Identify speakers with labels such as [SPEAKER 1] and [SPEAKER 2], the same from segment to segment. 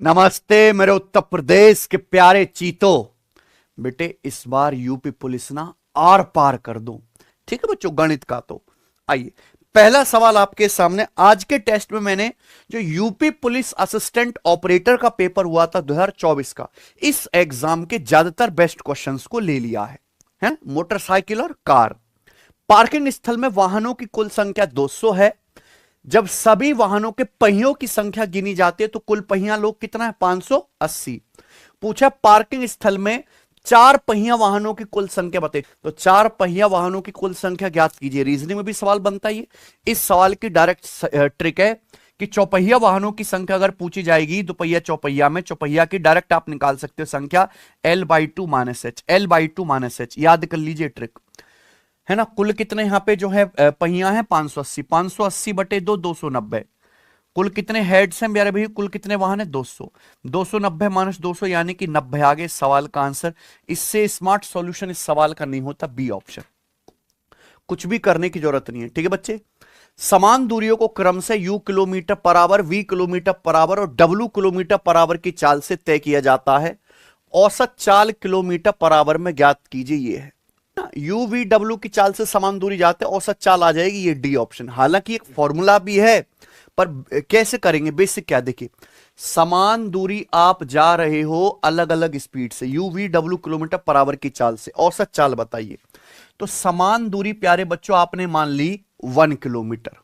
[SPEAKER 1] नमस्ते मेरे उत्तर प्रदेश के प्यारे चीतों। बेटे इस बार यूपी पुलिस ना आर पार कर दो। ठीक है बच्चों, गणित का तो आइए पहला सवाल आपके सामने। आज के टेस्ट में मैंने जो यूपी पुलिस असिस्टेंट ऑपरेटर का पेपर हुआ था 2024 का, इस एग्जाम के ज्यादातर बेस्ट क्वेश्चंस को ले लिया है मोटरसाइकिल और कार। पार्किंग स्थल में वाहनों की कुल संख्या 200 है। जब सभी वाहनों के पहियों की संख्या गिनी जाती है तो कुल पहिया लोग कितना है? 580। पूछा पार्किंग स्थल में चार पहिया वाहनों की कुल संख्या बताइए। तो चार पहिया वाहनों की कुल संख्या ज्ञात कीजिए। रीजनिंग में भी सवाल बनता है। इस सवाल की डायरेक्ट ट्रिक है कि चौपहिया वाहनों की संख्या अगर पूछी जाएगी दोपहिया चौपहिया में, चौपहिया की डायरेक्ट आप निकाल सकते हो संख्या L/2 - H। याद कर लीजिए ट्रिक, है ना। कुल कितने यहां पे जो है पहिया है? 580। 580 बटे 2, 290। कुल कितने हेड्स हैं मेरे भाई? कुल कितने वाहन है? 200। 290 माइनस 200 यानी कि 90 आ गए सवाल का आंसर। इससे स्मार्ट सॉल्यूशन इस सवाल का नहीं होता, बी ऑप्शन। कुछ भी करने की जरूरत नहीं है, ठीक है बच्चे। समान दूरियों को क्रम से u kilometre per hour, v kilometre per hour और w किलोमीटर पर आवर की चाल से तय किया जाता है। औसत चाल किलोमीटर पर आवर में ज्ञात कीजिए। ये है यू वी डब्ल्यू की चाल से समान दूरी जाते औसत चाल आ जाएगी, ये डी ऑप्शन। हालांकि एक फॉर्मूला भी है पर कैसे करेंगे? बेसिक क्या, देखिए समान दूरी आप जा रहे हो अलग अलग स्पीड से, you V W kilometre per hour की चाल से, औसत चाल बताइए। तो समान दूरी प्यारे बच्चों आपने मान ली 1 किलोमीटर,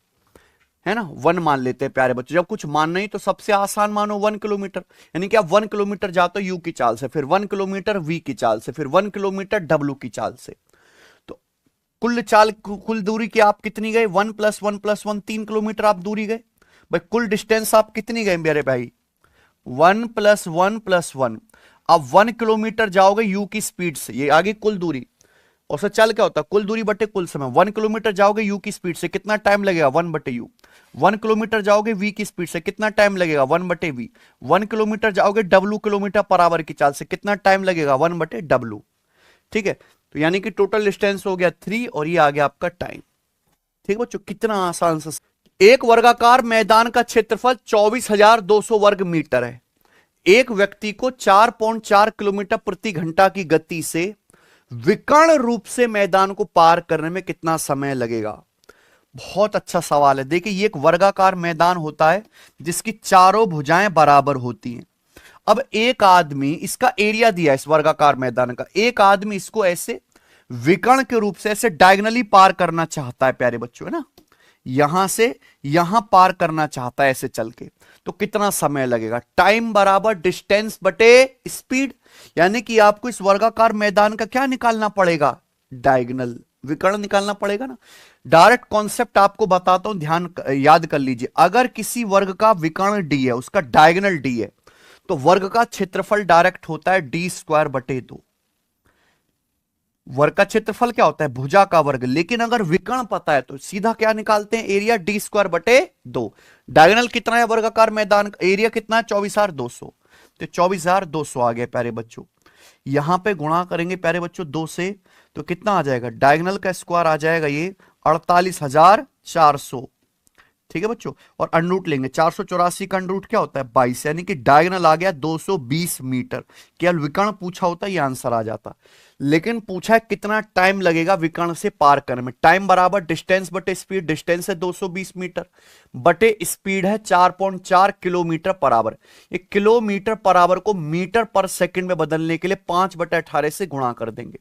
[SPEAKER 1] है ना। 1 मान लेते हैं प्यारे बच्चों। जब कुछ मान नहीं तो सबसे आसान मानो 1 किलोमीटर। यानी कि आप 1 किलोमीटर जाते हो यू की चाल से, फिर 1 किलोमीटर वी की चाल से, फिर 1 किलोमीटर डब्ल्यू की चाल से। तो कुल चाल, कुल दूरी की आप कितनी गए? 1+1+1 3 किलोमीटर आप दूरी गए भाई। कुल डिस्टेंस आप कितनी गए मेरे भाई? 1+1+1। अब 1 किलोमीटर जाओगे यू की स्पीड से, ये आगे कुल दूरी। औसत चाल क्या होता है? कुल दूरी बटे कुल समय। 1 किलोमीटर जाओगे यू की स्पीड से, कितना टाइम लगेगा? 1/u। 1 किलोमीटर जाओगे वी की स्पीड से, कितना टाइम लगेगा? 1/v। 1 किलोमीटर जाओगे डब्ल्यू किलोमीटर पर आवर की चाल से, कितना टाइम लगेगा? 1/w। ठीक है, तो यानी कि टोटल डिस्टेंस हो गया 3 और ये आ गया आपका टाइम। ठीक है बच्चों, कितना आसान सा। एक वर्गाकार मैदान का क्षेत्रफल 24,200 वर्ग मीटर है। एक व्यक्ति को 4.4 किलोमीटर प्रति घंटा की गति से विकर्ण रूप से मैदान को पार करने में कितना समय लगेगा? बहुत अच्छा सवाल है। देखिए ये एक वर्गाकार मैदान होता है जिसकी चारों भुजाएं बराबर होती हैं। अब एक आदमी, इसका एरिया दिया है इस वर्गाकार मैदान का, एक आदमी इसको ऐसे विकर्ण के रूप से ऐसे डायगनली पार करना चाहता है प्यारे बच्चों, है ना। यहां से यहां पार करना चाहता है ऐसे चल के, तो कितना समय लगेगा? टाइम बराबर डिस्टेंस बटे स्पीड। यानी कि आपको इस वर्गाकार मैदान का क्या निकालना पड़ेगा? डायगनल, विकर्ण निकालना पड़ेगा ना। डायरेक्ट कॉन्सेप्ट आपको बताता हूं, ध्यान याद कर लीजिए। अगर किसी वर्ग का विकर्ण डी है, उसका डायगनल डी है, तो वर्ग का क्षेत्रफल डायरेक्ट होता है d² बटे 2। वर्ग का क्षेत्रफल क्या होता है? भुजा का वर्ग। लेकिन अगर विकर्ण पता है तो सीधा क्या निकालते हैं? एरिया d²बटे 2। डायगोनल कितना है वर्गाकार मैदान का? एरिया कितना है? 24,200। तो 24,200 आ गया प्यारे बच्चों। यहां पे गुणा करेंगे प्यारे बच्चों 2 से, तो कितना आ जाएगा? डायगोनल का स्क्वायर आ जाएगा ये 48,400। ठीक है बच्चों, और अंडरूट लेंगे। 484 का अंडरूट क्या होता है? 22। यानी कि डायगोनल आ गया 220 मीटर। केवल विकर्ण पूछा होता ये आंसर आ जाता, लेकिन पूछा है कितना टाइम लगेगा विकर्ण से पार करने में। टाइम बराबर डिस्टेंस बटे स्पीड। डिस्टेंस है 220 मीटर बटे स्पीड है 4.4 किलोमीटर पर आवर। ये किलोमीटर पर आवर को मीटर पर सेकंड में बदलने के लिए 5/18 से गुणा कर देंगे,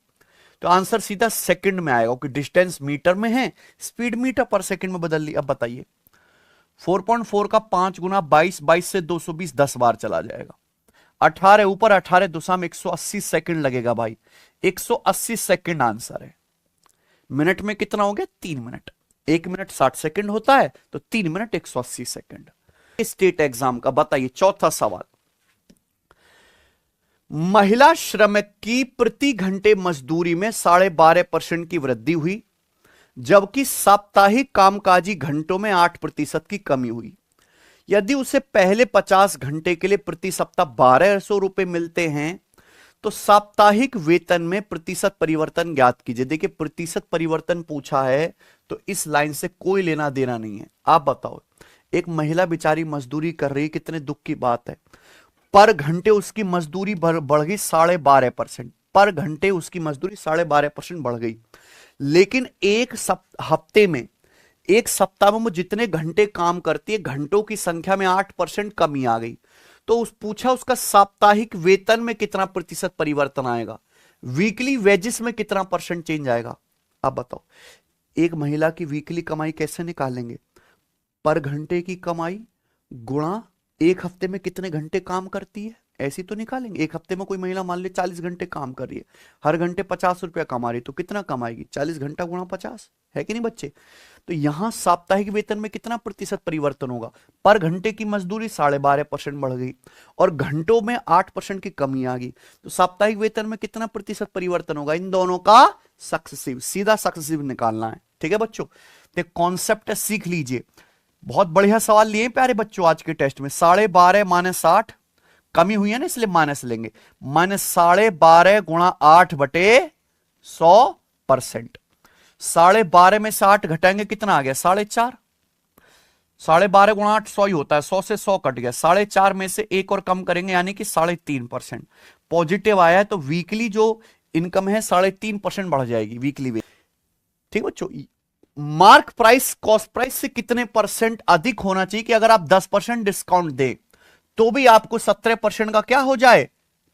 [SPEAKER 1] तो आंसर सीधा सेकंड में आएगा, क्योंकि डिस्टेंस मीटर में है, स्पीड मीटर पर सेकंड में बदल ली। अब बताइए 4.4 का 5 गुना 22, 22 से 220 10 बार चला जाएगा। 18 ऊपर 18 दुसा में 180 सेकंड लगेगा भाई। 180 सेकंड आंसर है। मिनट में कितना हो गया? 3 मिनट। 1 मिनट 60 सेकंड होता है, तो 3 मिनट 180 सेकंड। स्टेट एग्जाम का बताइए चौथा सवाल। महिला श्रमिक की प्रति घंटे मजदूरी में 12.5% की वृद्धि हुई, जबकि साप्ताहिक कामकाजी घंटों में 8% की कमी हुई। यदि उसे पहले 50 घंटे के लिए प्रति सप्ताह 1,200 रुपए मिलते हैं तो साप्ताहिक वेतन में प्रतिशत परिवर्तन ज्ञात कीजिए। देखिए प्रतिशत परिवर्तन पूछा है तो इस लाइन से कोई लेना देना नहीं है। आप बताओ, एक महिला बेचारी मजदूरी कर रही है, कितने दुख की बात है। पर घंटे उसकी मजदूरी बढ़ गई 12.5%। पर घंटे उसकी मजदूरी 12.5% बढ़ गई। लेकिन हफ्ते में, एक सप्ताह में वो जितने घंटे काम करती है, घंटों की संख्या में 8% कमी आ गई। तो पूछा उसका साप्ताहिक वेतन में कितना प्रतिशत परिवर्तन आएगा, वीकली वेजेस में कितना परसेंट चेंज आएगा। अब बताओ, एक महिला की वीकली कमाई कैसे निकालेंगे? पर घंटे की कमाई गुणा एक हफ्ते में कितने घंटे काम करती है, ऐसी तो निकालेंगे। एक हफ्ते में कोई महिला मान ले 40 घंटे काम कर रही है, हर घंटे 50 रुपया कमा रही है, तो कितना कमाएगी? 40 घंटा गुणा 50, है कि नहीं बच्चे? तो यहां साप्ताहिक वेतन में कितना प्रतिशत परिवर्तन होगा? पर घंटे की मजदूरी 12.5% बढ़ गई और घंटों में 8% की कमी आ गई, तो साप्ताहिक वेतन में कितना प्रतिशत परिवर्तन होगा? इन दोनों का सक्सेसिव, सीधा सक्सेसिव निकालना है। ठीक है बच्चों, तो कॉन्सेप्ट सीख लीजिए। बहुत बढ़िया सवाल लिए प्यारे बच्चों आज के टेस्ट में। 12.5 माइनस 8, कमी हुई है ना इसलिए माइनस लेंगे, माइनस 12.5 गुणा 8/100%। 12.5 में से 8 घटाएंगे, कितना आ गया? 4.5। 12.5 गुणा 8 100 ही होता है, 100 से 100 कट गया। 4.5 में से एक और कम करेंगे, यानी कि 3.5% पॉजिटिव आया है, तो वीकली जो इनकम है 3.5% बढ़ जाएगी वीकली। ठीक बच्चों, मार्क प्राइस कॉस्ट प्राइस से कितने परसेंट अधिक होना चाहिए कि अगर आप 10% डिस्काउंट दे तो भी आपको 17% का क्या हो जाए?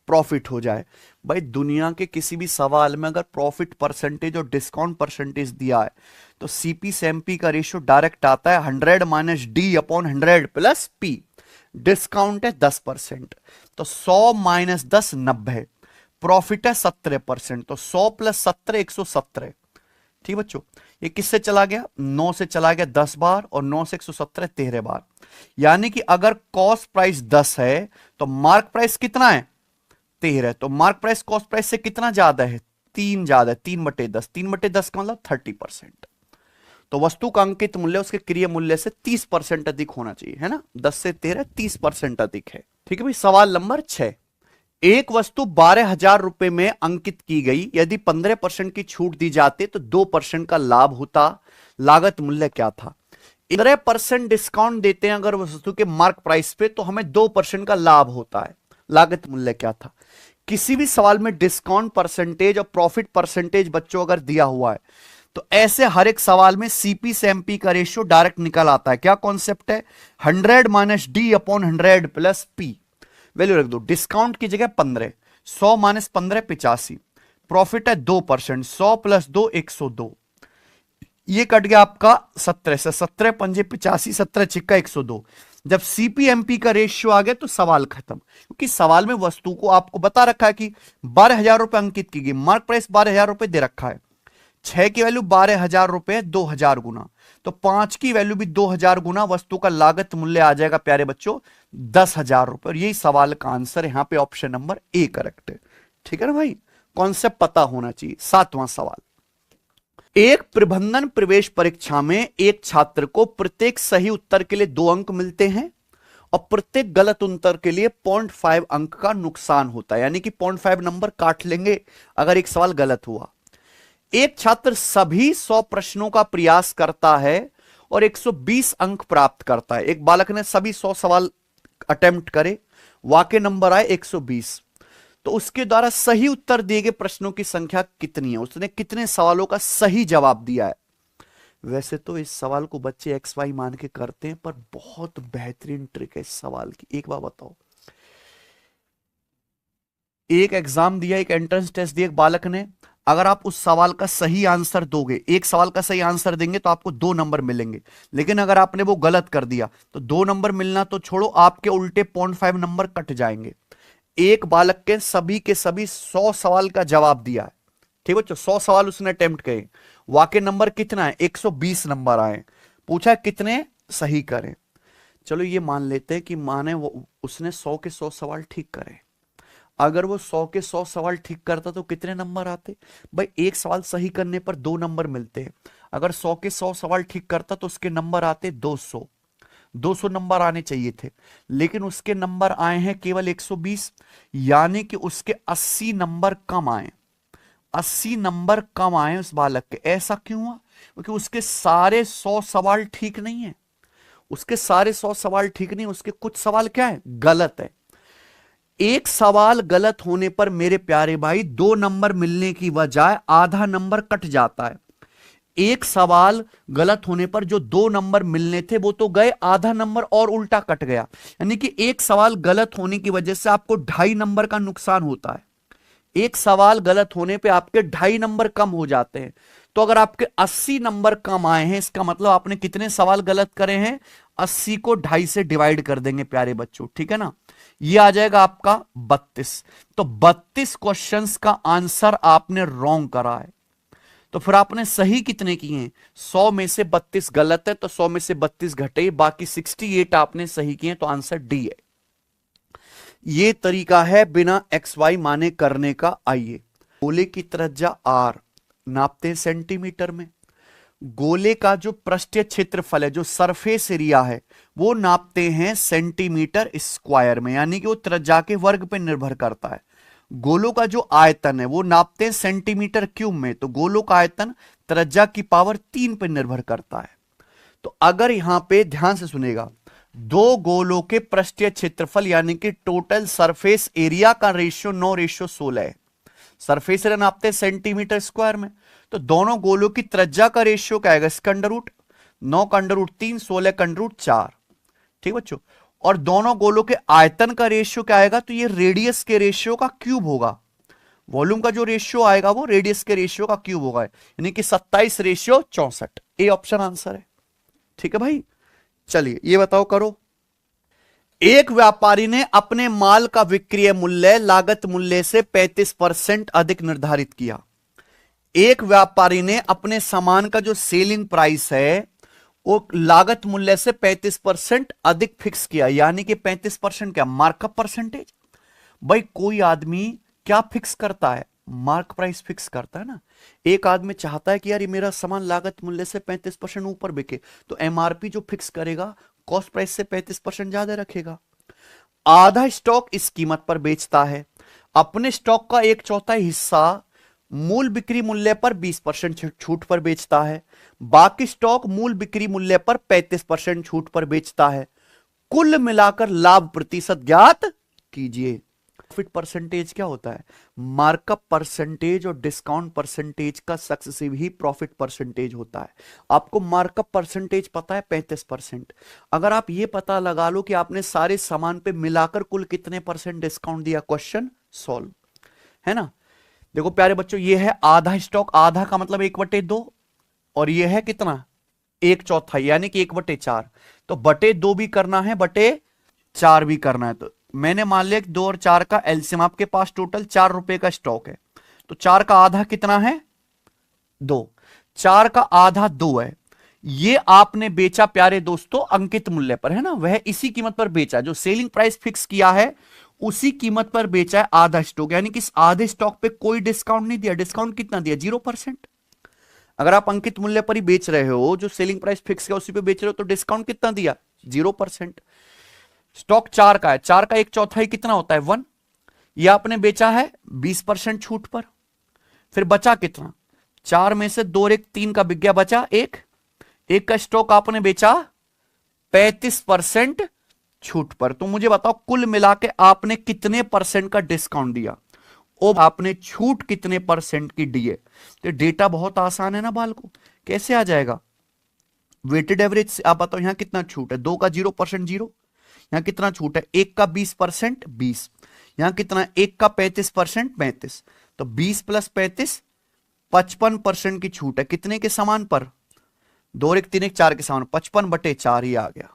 [SPEAKER 1] प्रॉफिट हो जाए। भाई दुनिया के किसी भी सवाल में अगर प्रॉफिट परसेंटेज और डिस्काउंट परसेंटेज दिया है तो सीपी से एमपी का रेशियो डायरेक्ट आता है 100 minus D upon 100 plus P. Discount है 10%, तो 100 माइनस 10 90। प्रॉफिट है 17%, तो 100 प्लस 17 117। ठीक बच्चों, ये किससे चला गया? 9 से चला गया 10 बार, और 9 से 117 13 बार। यानी कि अगर कॉस्ट प्राइस 10 है तो मार्क प्राइस कितना है? 13। तो मार्क प्राइस कॉस्ट प्राइस से कितना ज्यादा है? 3 ज्यादा है, 3/10। 3/10 का मतलब 30%। तो वस्तु का अंकित मूल्य उसके क्रिय मूल्य से 30% अधिक होना चाहिए, है ना? 10 से 13 30% अधिक है। ठीक है भाई, सवाल नंबर 6। एक वस्तु 12,000 रुपए में अंकित की गई, यदि 15% की छूट दी जाती तो 2% का लाभ होता। लागत मूल्य क्या था? 15% डिस्काउंट देते हैं अगर वस्तु के मार्क प्राइस पे तो हमें 2% का लाभ होता है। लागत मूल्य क्या था? किसी भी सवाल में डिस्काउंट परसेंटेज और प्रॉफिट परसेंटेज बच्चों अगर दिया हुआ है तो ऐसे हर एक सवाल में सीपी से एमपी का रेशियो डायरेक्ट निकल आता है। क्या कॉन्सेप्ट है? 100 minus D upon 100 plus P. Value रख दो। डिस्काउंट की जगह 15, 100 माइनस 15 85। प्रॉफिट है 2%, 100 प्लस 2 102। ये कट गया आपका 17 से, 17 पंजे 85, 17 छिक्का 102। जब सीपीएमपी का रेशियो आ गया तो सवाल खत्म, क्योंकि सवाल में वस्तु को आपको बता रखा है कि 12,000 रुपए अंकित की गई, मार्क प्राइस 12,000 रुपए दे रखा है। 6 की वैल्यू 12,000 रुपए, 2,000 गुना, तो 5 की वैल्यू भी 2,000 गुना, वस्तु का लागत मूल्य आ जाएगा प्यारे बच्चों 10,000 रुपए। और यही सवाल का आंसर यहां पे ऑप्शन नंबर ए करेक्ट है। ठीक है ना भाई, कॉन्सेप्ट पता होना चाहिए। 7वां सवाल। एक प्रबंधन प्रवेश परीक्षा में एक छात्र को प्रत्येक सही उत्तर के लिए 2 अंक मिलते हैं और प्रत्येक गलत उत्तर के लिए 0.5 अंक का नुकसान होता है, यानी कि 0.5 नंबर काट लेंगे अगर एक सवाल गलत हुआ। एक छात्र सभी 100 प्रश्नों का प्रयास करता है और 120 अंक प्राप्त करता है। एक बालक ने सभी 100 सवाल अटेम्प्ट करे, वाकई नंबर आए 120, तो उसके द्वारा सही उत्तर दिए गए प्रश्नों की संख्या कितनी है? उसने कितने सवालों का सही जवाब दिया है? वैसे तो इस सवाल को बच्चे एक्स वाई मान के करते हैं, पर बहुत बेहतरीन ट्रिक है इस सवाल की। एक बार बताओ, एक एग्जाम दिया, एक एंट्रेंस टेस्ट दिया एक बालक ने, अगर आप उस सवाल का सही आंसर दोगे, एक सवाल का सही आंसर देंगे तो आपको 2 नंबर मिलेंगे। लेकिन अगर आपने वो गलत कर दिया तो 2 नंबर मिलना तो छोड़ो, आपके उल्टे 0.5 नंबर कट जाएंगे। एक बालक के सभी 100 सवाल का जवाब दिया है। ठीक बच्चों, 100 सवाल उसने अटेम्प्ट किए, वाकई नंबर कितना है? 120 नंबर आए। पूछा कितने सही करें? चलो ये मान लेते हैं कि माने वो उसने 100 के 100 सवाल ठीक करे। अगर वो 100 के 100 सवाल ठीक करता तो कितने नंबर आते? भाई एक सवाल सही करने पर 2 नंबर मिलते हैं। अगर 100 के 100 सवाल ठीक करता तो उसके नंबर आते 200। 200 नंबर आने चाहिए थे, लेकिन उसके नंबर आए हैं केवल 120, यानी कि उसके 80 नंबर कम आए। 80 नंबर कम आए उस बालक के। ऐसा क्यों हुआ? क्योंकि उसके सारे 100 सवाल ठीक नहीं है। उसके सारे 100 सवाल ठीक नहीं, उसके कुछ सवाल क्या है? गलत है। एक सवाल गलत होने पर मेरे प्यारे भाई 2 नंबर मिलने की बजाय आधा नंबर कट जाता है। एक सवाल गलत होने पर जो 2 नंबर मिलने थे वो तो गए, आधा नंबर और उल्टा कट गया। यानी कि एक सवाल गलत होने की वजह से आपको 2.5 नंबर का नुकसान होता है। एक सवाल गलत होने पे आपके 2.5 नंबर कम हो जाते हैं। तो अगर आपके 80 नंबर कम आए हैं, इसका मतलब आपने कितने सवाल गलत करे हैं? 80 को 2.5 से डिवाइड कर देंगे प्यारे बच्चों, ठीक है ना। ये आ जाएगा आपका 32। तो 32 क्वेश्चंस का आंसर आपने रॉन्ग करा है। तो फिर आपने सही कितने किए हैं? 100 में से 32 गलत है, तो 100 में से 32 घटे, बाकी 68 आपने सही किए, तो आंसर डी है। ये तरीका है बिना एक्स वाई माने करने का। आइए, गोले की त्रिज्या आर नापते हैं सेंटीमीटर में। गोले का जो पृष्ठीय क्षेत्रफल है, जो सरफेस एरिया है, वो नापते हैं सेंटीमीटर स्क्वायर में, यानी कि वो त्रिज्या के वर्ग पे निर्भर करता है। गोलों का जो आयतन है वो नापते हैं सेंटीमीटर क्यूब में, तो गोलों का आयतन त्रिज्या की पावर 3 पे निर्भर करता है। तो अगर यहां पे ध्यान से सुनेगा, दो गोलों के पृष्ठीय क्षेत्रफल यानी कि टोटल सरफेस एरिया का रेशियो 9:16 है। सरफेस एरिया नापते हैं सेंटीमीटर स्क्वायर में, तो दोनों गोलों की त्रिज्या का रेशियो क्या आएगा? इसका अंडर रूट 9 का अंडर रूट 3, 16 का अंडर रूट 4। ठीक बच्चों, और दोनों गोलों के आयतन का रेशियो क्या आएगा? तो ये रेडियस के रेशियो का क्यूब होगा। वॉल्यूम का जो रेशियो आएगा वो रेडियस के रेशियो का क्यूब होगा, यानी कि 27:64। ए ऑप्शन आंसर है। ठीक है भाई, चलिए ये बताओ करो। एक व्यापारी ने अपने माल का विक्रय मूल्य लागत मूल्य से 35% अधिक निर्धारित किया। एक व्यापारी ने अपने सामान का जो सेलिंग प्राइस है वो लागत मूल्य से 35% अधिक फिक्स किया, यानी कि 35% क्या? Markup percentage. भाई कोई आदमी क्या फिक्स करता है? मार्क प्राइस फिक्स करता है ना। एक आदमी चाहता है कि यार ये मेरा सामान लागत मूल्य से 35% ऊपर बिके, तो एमआरपी जो फिक्स करेगा कॉस्ट प्राइस से 35% ज्यादा रखेगा। आधा स्टॉक इस कीमत पर बेचता है, अपने स्टॉक का 1/4 हिस्सा मूल बिक्री मूल्य पर 20% छूट पर बेचता है, बाकी स्टॉक मूल बिक्री मूल्य पर 35% छूट पर बेचता है। कुल मिलाकर लाभ प्रतिशत ज्ञात कीजिए। प्रॉफिट परसेंटेज क्या होता है? मार्कअप परसेंटेज और डिस्काउंट परसेंटेज का सक्सेसिव ही प्रॉफिट परसेंटेज होता है। आपको मार्कअप परसेंटेज पता है 35%। अगर आप ये पता लगा लो कि आपने सारे सामान पे मिलाकर कुल कितने परसेंट डिस्काउंट दिया, क्वेश्चन सॉल्व है ना। देखो प्यारे बच्चों, ये है आधा स्टॉक, आधा का मतलब 1/2, और ये है कितना? 1/4, यानी कि 1/4। तो बटे 2 भी करना है, बटे 4 भी करना है। तो मैंने मान लिया कि 2 और 4 का एलसीएम, आपके पास टोटल 4 रुपए का स्टॉक है, तो 4 का आधा कितना है? 2। 4 का आधा 2 है। ये आपने बेचा प्यारे दोस्तों अंकित मूल्य पर, है ना। वह इसी कीमत पर बेचा, जो सेलिंग प्राइस फिक्स किया है उसी कीमत पर बेचा है आधा स्टॉक, यानी कि इस आधे स्टॉक पे कोई डिस्काउंट नहीं दिया। डिस्काउंट कितना दिया? 0%। अगर आप अंकित मूल्य पर ही बेच रहे हो, जो सेलिंग प्राइस फिक्स है उसी पे बेच रहे हो, तो डिस्काउंट कितना दिया? 0%। स्टॉक 4 का है, 4 का 1/4 कितना होता है? 1। यह आपने बेचा है 20% छूट पर। फिर बचा कितना? 4 में से 2 और 1 3 का बिक गया, बचा 1। 1 का स्टॉक आपने बेचा 35% छूट पर। तो मुझे बताओ कुल मिला के आपने कितने परसेंट का डिस्काउंट दिया और आपने छूट कितने परसेंट की दी है? तो डेटा बहुत आसान है ना बाल को, कैसे आ जाएगा? वेटेड एवरेज से आप बताओ यहां कितना छूट है? 2 का 0% 0। यहां कितना छूट है? 1 का 20% 20। यहां कितना? 1 का 35% 35। तो 20 + 35 55% की छूट है, कितने के सामान पर? 2 और 1 3 1 4 के सामान, 55/4 ही आ गया।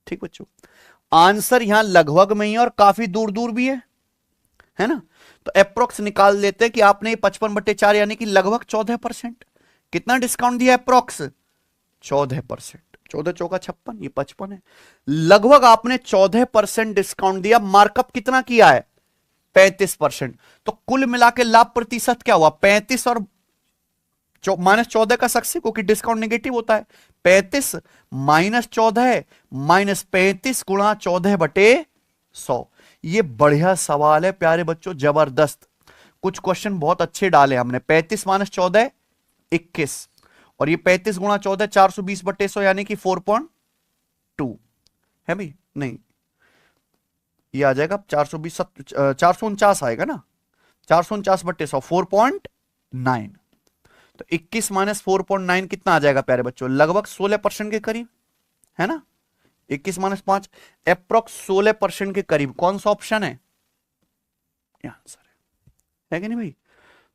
[SPEAKER 1] ठीक बच्चों, आंसर यहां लगभग में ही और काफी दूर दूर भी है ना। तो अप्रोक्स निकाल लेते हैं कि आपने 55/4 यानी कि लगभग 14%। कितना डिस्काउंट दिया अप्रोक्स? 14%। 14 चौका 56, ये 55 है। लगभग आपने 14% डिस्काउंट दिया। मार्कअप कितना किया है? 35%। तो कुल मिला के लाभ प्रतिशत क्या हुआ? 35 और -14 का सक्सेस, क्योंकि डिस्काउंट नेगेटिव होता है। 35 -14 -35 गुणा 14/100। ये बढ़िया सवाल है प्यारे बच्चों, जबरदस्त। कुछ क्वेश्चन बहुत अच्छे डाले हमने। 35 - 14 21, और ये 35 गुणा 14 420/100, यानी कि 4.2 है भाई। नहीं, ये आ जाएगा 420, 449 आएगा ना, 449/100, 4.9। तो 21 माइनस 4.9 कितना आ जाएगा प्यारे बच्चों, लगभग 16% के करीब, है ना। 21 माइनस 5 अप्रोक्स 16% के करीब। कौन सा ऑप्शन है, ये आंसर है कि नहीं भाई।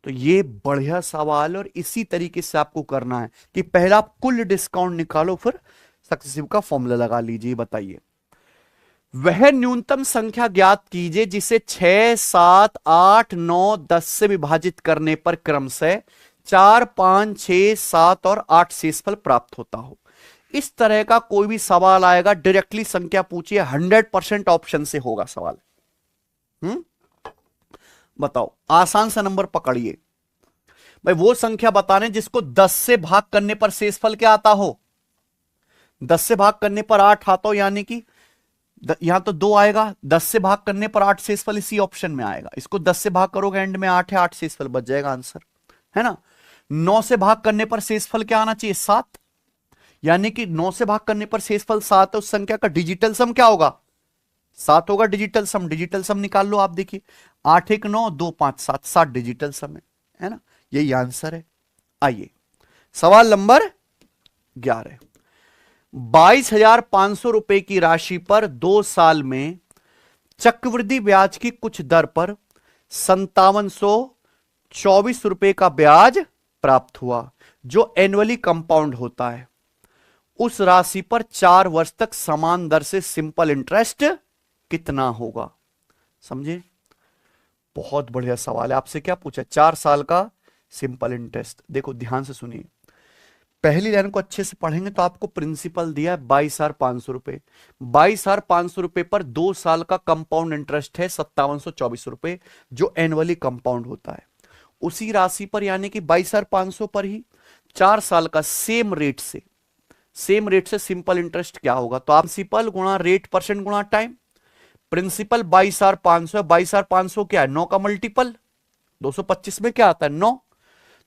[SPEAKER 1] तो ये बढ़िया सवाल, और इसी तरीके से आपको करना है कि पहला आप कुल डिस्काउंट निकालो, फिर सक्सेसिव का फॉर्मूला लगा लीजिए। बताइए, वह न्यूनतम संख्या ज्ञात कीजिए जिसे 6, 7, 8, 9, 10 से विभाजित करने पर क्रमशः 4, 5, 6, 7 और 8 शेषफल प्राप्त होता हो। इस तरह का कोई भी सवाल आएगा, डायरेक्टली संख्या पूछिए, 100% ऑप्शन से होगा सवाल। बताओ, आसान सा नंबर पकड़िए भाई, वो संख्या बताने जिसको 10 से भाग करने पर शेषफल क्या आता हो। 10 से भाग करने पर 8 आता हो, यानी कि यहां तो 2 आएगा, 10 से भाग करने पर 8 शेषफल इसी ऑप्शन में आएगा। इसको 10 से भाग करोगे, एंड में 8 है, 8 शेषफल बच जाएगा, आंसर है ना। 9 से भाग करने पर शेषफल क्या आना चाहिए, 7, यानी कि 9 से भाग करने पर शेषफल 7 है, उस संख्या का डिजिटल सम क्या होगा, 7 होगा डिजिटल सम। डिजिटल सम निकाल लो आप, देखिए 8 1 9 2 5 7, 7 डिजिटल सम है ना, यही आंसर है। आइए सवाल नंबर 11, 22,500 रुपए की राशि पर 2 साल में चक्रवृद्धि ब्याज की कुछ दर पर 5724 रुपए का ब्याज प्राप्त हुआ, जो एनुअली कंपाउंड होता है। उस राशि पर 4 वर्ष तक समान दर से सिंपल इंटरेस्ट कितना होगा। समझे, बहुत बढ़िया सवाल है। आपसे क्या पूछा, 4 साल का सिंपल इंटरेस्ट। देखो ध्यान से सुनिए, पहली लाइन को अच्छे से पढ़ेंगे तो आपको प्रिंसिपल दिया है 22,500 रुपए। 22,500 रुपए पर 2 साल का कंपाउंड इंटरेस्ट है 5724 रुपए, जो एनुअली कंपाउंड होता है। उसी राशि पर यानी कि 22,500 पर ही 4 साल का सेम रेट से सिंपल इंटरेस्ट क्या होगा। तो आप प्रिंसिपल गुणा रेट परसेंट गुणा टाइम। प्रिंसिपल 22,500 है, 22,500 क्या है, 9 का मल्टीपल, 225 में क्या आता है 9,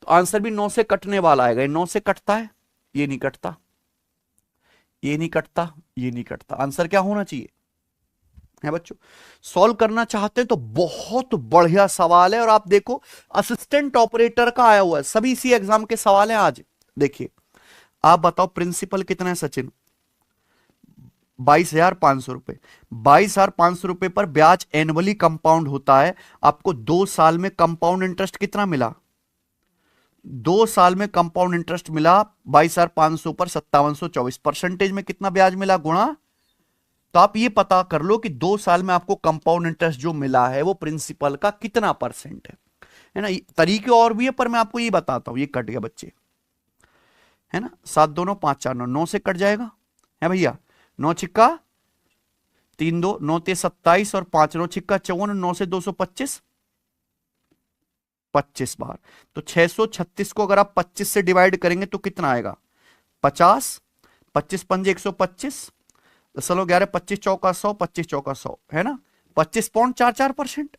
[SPEAKER 1] तो आंसर भी 9 से कटने वाला आएगा। 9 से कटता है, ये नहीं कटता, ये नहीं कटता, ये नहीं कटता। आंसर क्या होना चाहिए है बच्चों। सॉल्व करना चाहते हैं तो बहुत बढ़िया सवाल है, और आप देखो असिस्टेंट ऑपरेटर का आया हुआ है, सभी इसी एग्जाम के सवाल हैं आज। देखिए आप बताओ प्रिंसिपल कितना है सचिन, 22,500 रुपए। 22,500 रुपए पर ब्याज एनुअली कंपाउंड होता है। आपको 2 साल में कंपाउंड इंटरेस्ट कितना मिला, 2 साल में कंपाउंड इंटरेस्ट मिला 22,500 पर 5724, परसेंटेज में कितना ब्याज मिला गुणा। तो आप ये पता कर लो कि 2 साल में आपको कंपाउंड इंटरेस्ट जो मिला है वो प्रिंसिपल का कितना परसेंट है ना। तरीके और भी है, पर मैं आपको ये बताता हूं। ये कट गया बच्चे, है ना, 7 2 9 5 4 9, 9 से कट जाएगा है भैया, 9 छिक्का 3 2, 9 3 27 और 5 9 छिक्का 54, 9 से 225, 25 बार। तो 636 को अगर आप 25 से डिवाइड करेंगे तो कितना आएगा, 50, 25 पंजे 125, 10 11 25 चौका 100, 25 चौका 100 है ना, 25.44%।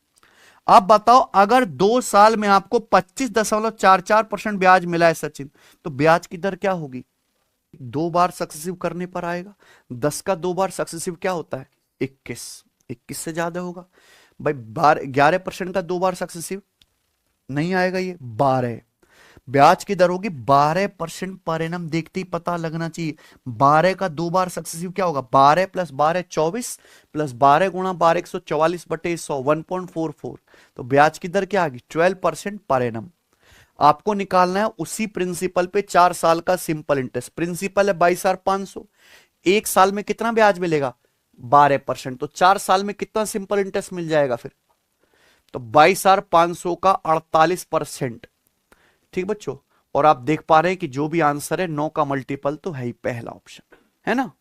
[SPEAKER 1] आप बताओ अगर 2 साल में आपको 25.44% ब्याज मिला है सचिन, तो ब्याज की दर क्या होगी, 2 बार सक्सेसिव करने पर आएगा। 10 का 2 बार सक्सेसिव क्या होता है 21, 21 से ज्यादा होगा भाई। 11% का 2 बार सक्सेसिव नहीं आएगा, ये 12 ब्याज की दर होगी 12% पर एनम। देखते ही पता लगना चाहिए 12 का 2 बार सक्सेसिव क्या होगा, 12 + 12 24 + 12 गुणा 12 144/100, 1.44। तो ब्याज की दर क्या आ गई 12% पर एनम। आपको निकालना है उसी प्रिंसिपल पे 4 साल का सिंपल इंटरेस्ट। प्रिंसिपल है 22,500, 1 साल में कितना ब्याज मिलेगा 12%, तो 4 साल में कितना सिंपल इंटरेस्ट मिल जाएगा फिर, तो 22,500 का 48%। ठीक बच्चों, और आप देख पा रहे हैं कि जो भी आंसर है 9 का मल्टीपल तो है ही पहला ऑप्शन, है ना।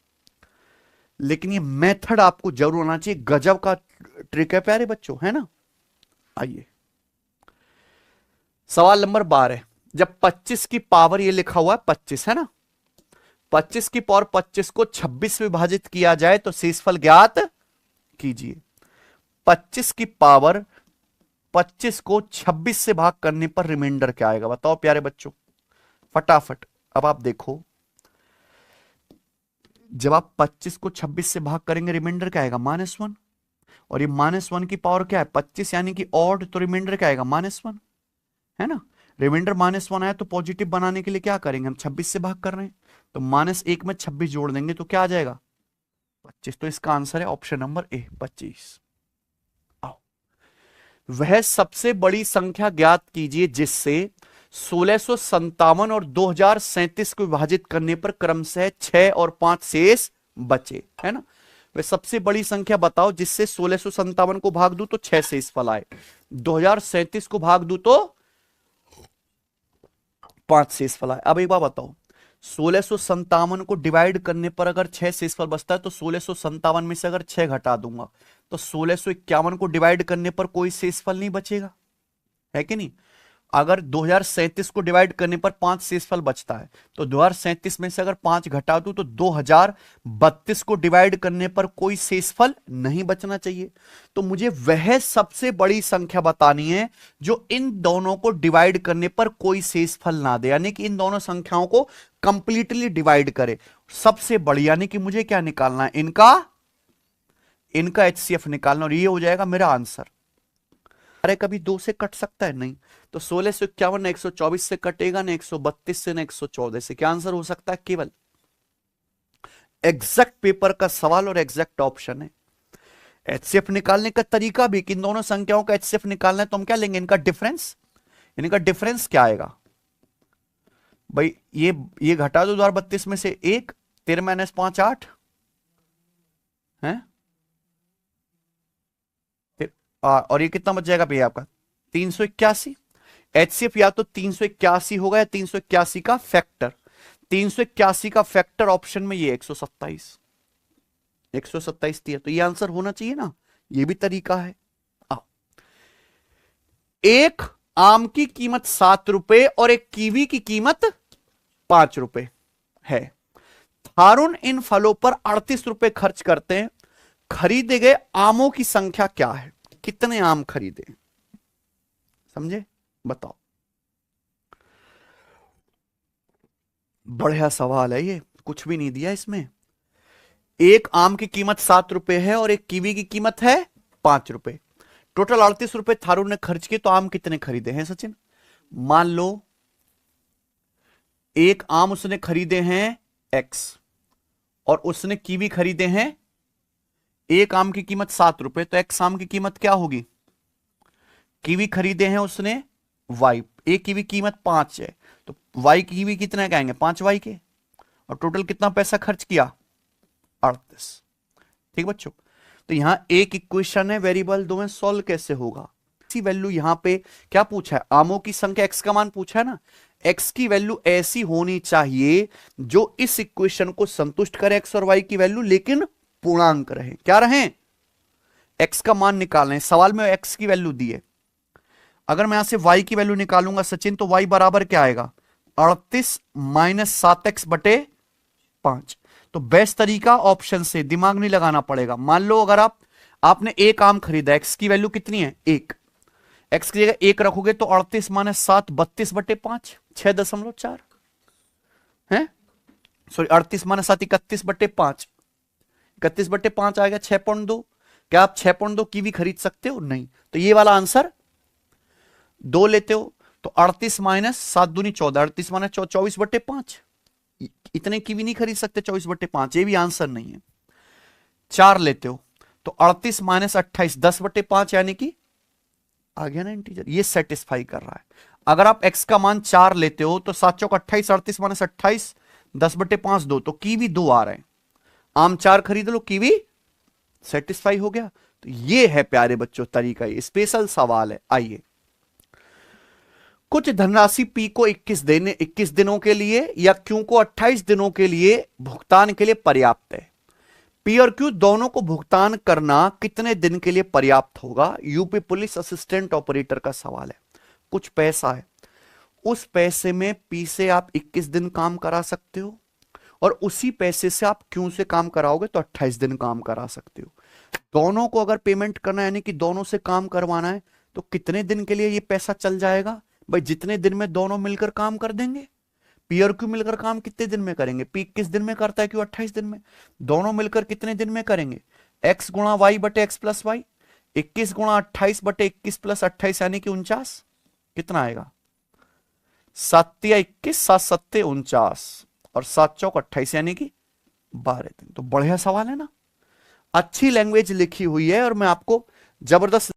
[SPEAKER 1] लेकिन ये मेथड आपको जरूर आना चाहिए, गजब का ट्रिक है प्यारे बच्चों, है ना। आइए सवाल नंबर 12, जब 25 की पावर, ये लिखा हुआ है 25 है ना, 25 की पावर 25 को 26 विभाजित किया जाए तो शेषफल ज्ञात कीजिए। 25 की पावर 25 को 26 से भाग करने पर रिमाइंडर क्या आएगा, बताओ प्यारे बच्चों फटाफट। अब आप देखो जब आप 25 को 26 से भाग करेंगे रिमाइंडर क्या आएगा -1। और ये -1 की पावर क्या है 25, यानी कि ऑड, तो रिमाइंडर क्या आएगा -1, है ना। रिमाइंडर -1 आया तो पॉजिटिव बनाने के लिए क्या करेंगे, हम 26 से भाग कर रहे हैं, तो -1 में 26 जोड़ देंगे तो क्या आ जाएगा 25। तो इसका आंसर है ऑप्शन नंबर ए 25। आओ, वह सबसे बड़ी संख्या ज्ञात कीजिए जिससे 1657 और 2037 को विभाजित करने पर क्रमशः 6 और 5 शेष बचे, है ना। वह सबसे बड़ी संख्या बताओ जिससे 1657 को भाग दूं तो 6 शेष फल आए, 2037 को भाग दूं तो 5 शेष फल आए। अब एक बार बताओ, 1657 को डिवाइड करने पर अगर 6 शेषफल बचता है तो 1657 में से अगर 6 घटा दूंगा तो 1651 को डिवाइड करने पर कोई शेषफल नहीं बचेगा, है कि नहीं। अगर 2037 को डिवाइड करने पर 5 शेषफल बचता है तो 2037 में से अगर 5 घटा दूं तो 2032 को डिवाइड करने पर कोई शेषफल नहीं बचना चाहिए। तो मुझे वह सबसे बड़ी संख्या बतानी है जो इन दोनों को डिवाइड करने पर कोई शेषफल ना दे, यानी कि इन दोनों संख्याओं को कंप्लीटली डिवाइड करे, सबसे बड़ी। यानी कि मुझे क्या निकालना है, इनका एचसीएफ निकालना, और ये हो जाएगा मेरा आंसर। अरे कभी 2 से कट सकता है, नहीं। तो 1651 ने 124 से कटेगा, ना 132 से, ना 114 से। क्या आंसर हो सकता है, केवल एग्जैक्ट पेपर का सवाल और एग्जैक्ट ऑप्शन है। एचसीएफ निकालने का तरीका भी, कि इन दोनों संख्याओं का एचसीएफ निकालना है तो हम क्या लेंगे, इनका डिफरेंस क्या आएगा भाई, ये घटा दो 2032 में से 1, 13 - 5 8 है, और ये कितना बच जाएगा भैया आपका 381। एचसीएफ या तो 381 होगा या 381 का फैक्टर, 381 का फैक्टर ऑप्शन में ये 127 दिया, तो ये आंसर होना चाहिए ना, ये भी तरीका है। एक आम की कीमत 7 रुपए और एक कीवी की कीमत 5 रुपए है। थारुण इन फलों पर 38 रुपए खर्च करते हैं, खरीदे गए आमों की संख्या क्या है, कितने आम खरीदे, समझे, बताओ। बढ़िया सवाल है ये, कुछ भी नहीं दिया इसमें। एक आम की कीमत 7 रुपए है और एक कीवी की कीमत है 5 रुपए, टोटल 38 रुपए थारुण ने खर्च किए, तो आम कितने खरीदे हैं सचिन। मान लो एक आम उसने खरीदे हैं x और उसने कीवी खरीदे हैं, एक आम की कीमत 7 रुपए, तो x आम की कीमत क्या होगी, कीवी खरीदे हैं उसने y, एक कीवी कीमत 5 है तो y की कीवी कितने कहेंगे 5y के, और टोटल कितना पैसा खर्च किया 38। ठीक बच्चों, तो यहां एक इक्वेशन है, वेरिएबल दो में सॉल्व कैसे होगा। इसी वैल्यू यहां पे क्या पूछा है, आमों की संख्या x का मान पूछा है ना, x की वैल्यू ऐसी होनी चाहिए जो इस इक्वेशन को संतुष्ट करे, x और y की वैल्यू, लेकिन पूर्णांक रहे। क्या रहे, x का मान निकालना है, सवाल में x की वैल्यू दी है। अगर मैं यहां से y की वैल्यू निकालूंगा सचिन, तो y बराबर क्या आएगा 38 - 7x बटे 5। तो बेस्ट तरीका ऑप्शन से, दिमाग नहीं लगाना पड़ेगा। मान लो अगर आपने एक आम खरीदा, x की वैल्यू कितनी है 1, x की जगह 1 रखोगे तो 38 - 7 32 बटे 5 6.4 है, सॉरी 38 - 7 31 बटे 5, 31 बटे 5 आएगा 6.2। क्या आप 6.2 कीवी खरीद सकते हो, नहीं। तो ये वाला आंसर 2 लेते हो तो 38 - 7 दूनी 14, 38 - 24 बटे 5, इतने कीवी नहीं खरीद सकते 24 बटे 5, ये भी आंसर नहीं है। 4 लेते हो तो 38 - 28 10 बटे 5, यानी कि आ गया ना इंटीजर, ये सेटिस्फाई कर रहा है। अगर आप x का मान 4 लेते हो तो 7 चौक 28, 38 - 28 10 बटे 5 2, तो कीवी 2 आ रहे हैं, आम 4 खरीद लो, कीवी सेटिस्फाई हो गया। तो ये है प्यारे बच्चों तरीका, ये स्पेशल सवाल है। आइए, कुछ धनराशि P को 21 दिनों के लिए या Q को 28 दिनों के लिए भुगतान के लिए पर्याप्त है। P और Q दोनों को भुगतान करना कितने दिन के लिए पर्याप्त होगा, यूपी पुलिस असिस्टेंट ऑपरेटर का सवाल है। कुछ पैसा है, उस पैसे में P से आप 21 दिन काम करा सकते हो और उसी पैसे से आप Q से काम कराओगे तो 28 दिन काम करा सकते हो। दोनों को अगर पेमेंट करना है, यानी कि दोनों से काम करवाना है, तो कितने दिन के लिए ये पैसा चल जाएगा भाई, जितने दिन में दोनों मिलकर काम कर देंगे। P और Q मिलकर काम कितने दिन में करेंगे, P 21 दिन में करता है, Q 28 दिन में, दोनों मिलकर कितने दिन में करेंगे, x गुणा वाई बटे एक्स प्लस वाई, 21 गुणा 28 बटे 21 प्लस 28 यानी कि 49, कितना आएगा 7×21 7×7 49 और 7×4 यानी कि 12 दिन। तो बढ़िया सवाल है ना, अच्छी लैंग्वेज लिखी हुई है और मैं आपको जबरदस्त